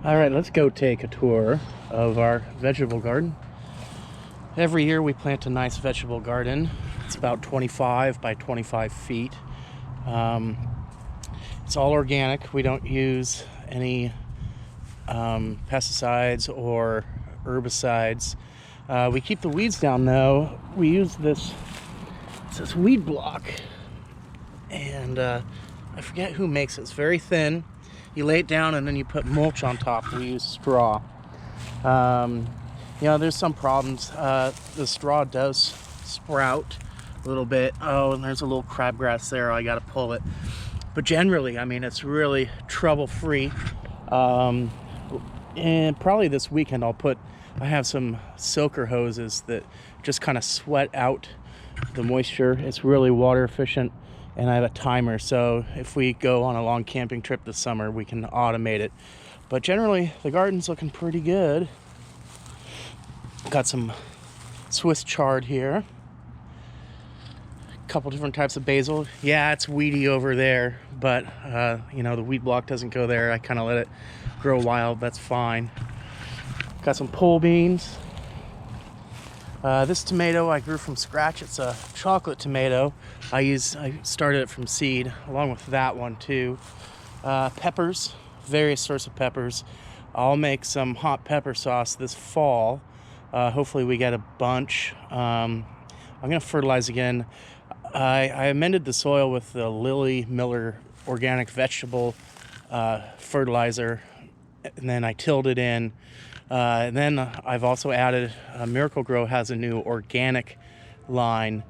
All right, let's go take a tour of our vegetable garden. Every year we plant a nice vegetable garden. It's about 25 by 25 feet. It's all organic. We don't use any pesticides or herbicides. We keep the weeds down though. We use this weed block, and I forget who makes it. It's very thin. You lay it down and then you put mulch on top. We use straw. There's some problems. The straw does sprout a little bit. Oh, and there's a little crabgrass there. I got to pull it. But generally, I mean, it's really trouble-free. And probably this weekend I have some soaker hoses that just kind of sweat out the moisture. It's really water efficient. And I have a timer, so if we go on a long camping trip this summer, we can automate it. But generally, the garden's looking pretty good. Got some Swiss chard here. A couple different types of basil. Yeah, it's weedy over there, but the weed block doesn't go there. I kind of let it grow wild. That's fine. Got some pole beans. This tomato I grew from scratch. It's a chocolate tomato. I started it from seed, along with that one too. Peppers, various sorts of peppers. I'll make some hot pepper sauce this fall. Hopefully we get a bunch. I'm gonna fertilize again. I amended the soil with the Lily Miller organic vegetable fertilizer, and then I tilled it in. And then I've also added, Miracle-Gro has a new organic line.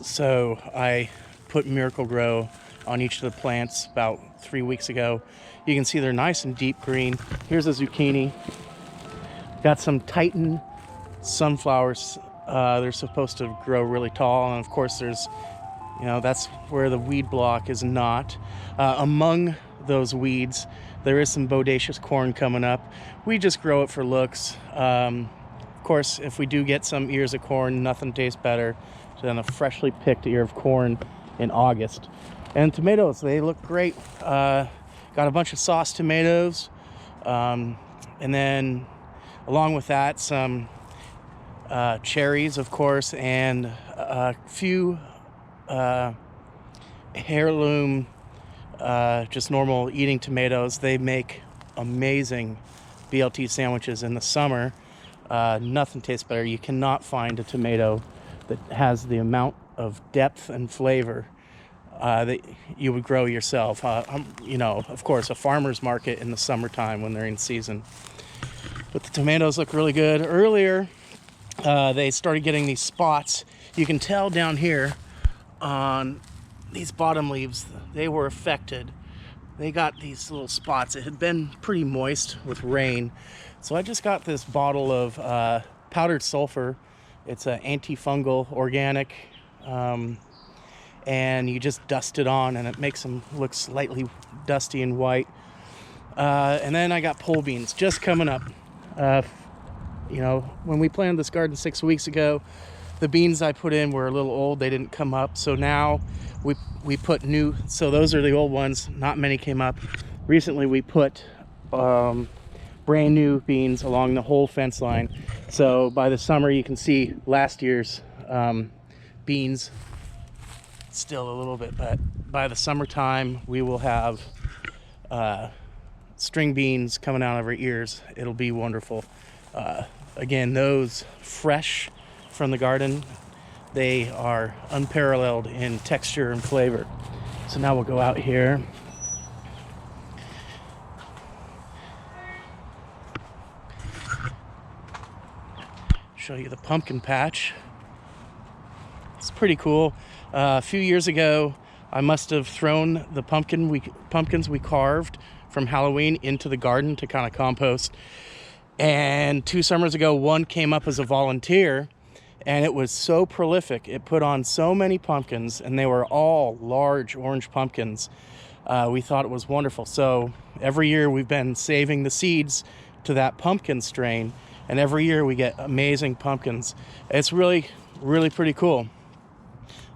So I put Miracle-Gro on each of the plants about 3 weeks ago. You can see they're nice and deep green. Here's a zucchini. Got some Titan sunflowers. They're supposed to grow really tall. And of course that's where the weed block is not. Among those weeds, there is some bodacious corn coming up. We just grow it for looks. Of course, if we do get some ears of corn, nothing tastes better than a freshly picked ear of corn in August. And tomatoes, they look great. Got a bunch of sauce tomatoes. And then along with that, some cherries, of course, and a few heirloom just normal eating tomatoes. They make amazing BLT sandwiches in the summer. Nothing tastes better. You cannot find a tomato that has the amount of depth and flavor that you would grow yourself. Of course, a farmer's market in the summertime when they're in season. But the tomatoes look really good. Earlier, they started getting these spots. You can tell down here on these bottom leaves, they were affected. They got these little spots. It had been pretty moist with rain. So I just got this bottle of powdered sulfur. It's an antifungal organic. And you just dust it on and it makes them look slightly dusty and white. And then I got pole beans just coming up. When we planted this garden 6 weeks ago, the beans I put in were a little old. They didn't come up. So now we put new. So those are the old ones. Not many came up. Recently we put brand new beans along the whole fence line. So by the summer you can see last year's beans still a little bit. But by the summertime we will have string beans coming out of our ears. It'll be wonderful. Again, those fresh from the garden, they are unparalleled in texture and flavor. So now we'll go out here. Show you the pumpkin patch. It's pretty cool. A few years ago, I must have thrown the pumpkins we carved from Halloween into the garden to kind of compost. And 2 summers ago, one came up as a volunteer, and it was so prolific. It put on so many pumpkins, and they were all large orange pumpkins. We thought it was wonderful. So every year we've been saving the seeds to that pumpkin strain, and every year we get amazing pumpkins. It's really, really pretty cool.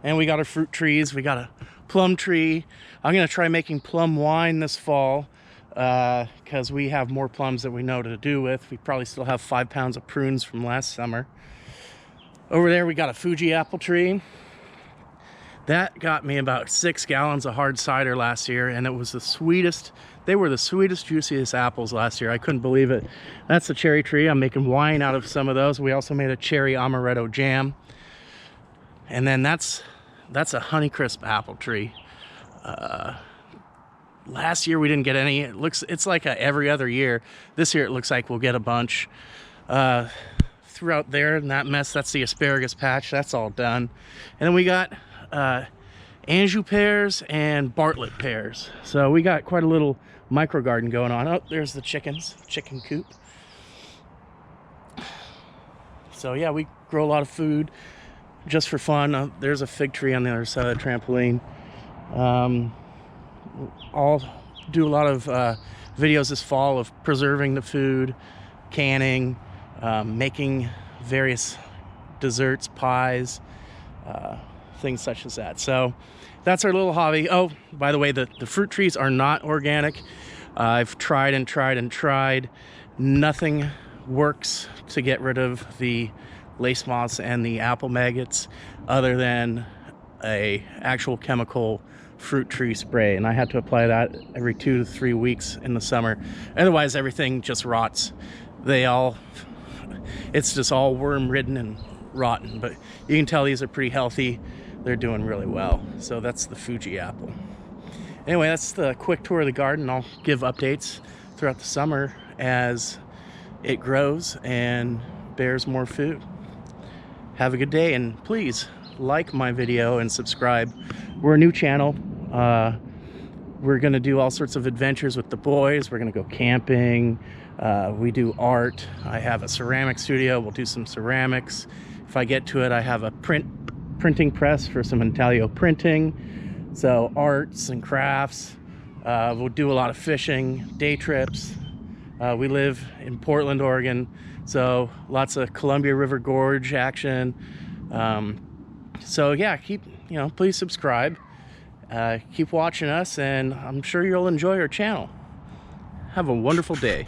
And we got our fruit trees. We got a plum tree. I'm gonna try making plum wine this fall. because we have more plums that we know what to do with. We probably still have 5 pounds of prunes from last summer. Over there we got a Fuji apple tree. That got me about 6 gallons of hard cider last year, and it was the sweetest. They were the sweetest, juiciest apples last year. I couldn't believe it. That's the cherry tree. I'm making wine out of some of those. We also made a cherry amaretto jam. And then that's a Honeycrisp apple tree. Last year we didn't get any. It's like every other year. This year it looks like we'll get a bunch. Throughout there in that mess, that's the asparagus patch. That's all done. And then we got Anjou pears and Bartlett pears. So we got quite a little micro garden going on. Oh, there's the chicken coop. So yeah, we grow a lot of food just for fun. There's a fig tree on the other side of the trampoline. I'll do a lot of videos this fall of preserving the food, canning, making various desserts, pies, things such as that. So that's our little hobby. Oh, by the way, the fruit trees are not organic. I've tried and tried and tried. Nothing works to get rid of the lace moths and the apple maggots other than a actual chemical fruit tree spray, and I had to apply that every 2 to 3 weeks in the summer. Otherwise everything just rots. It's just all worm ridden and rotten, but you can tell these are pretty healthy. They're doing really well. So that's the Fuji apple. Anyway, that's the quick tour of the garden. I'll give updates throughout the summer as it grows and bears more food. Have a good day, and please like my video and subscribe. We're a new channel. We're gonna do all sorts of adventures with the boys. We're gonna go camping. We do art. I have a ceramic studio. We'll do some ceramics. If I get to it, I have a printing press for some intaglio printing. So arts and crafts. We'll do a lot of fishing, day trips. We live in Portland, Oregon, so lots of Columbia River Gorge action. So yeah, please subscribe. Keep watching us, and I'm sure you'll enjoy our channel. Have a wonderful day.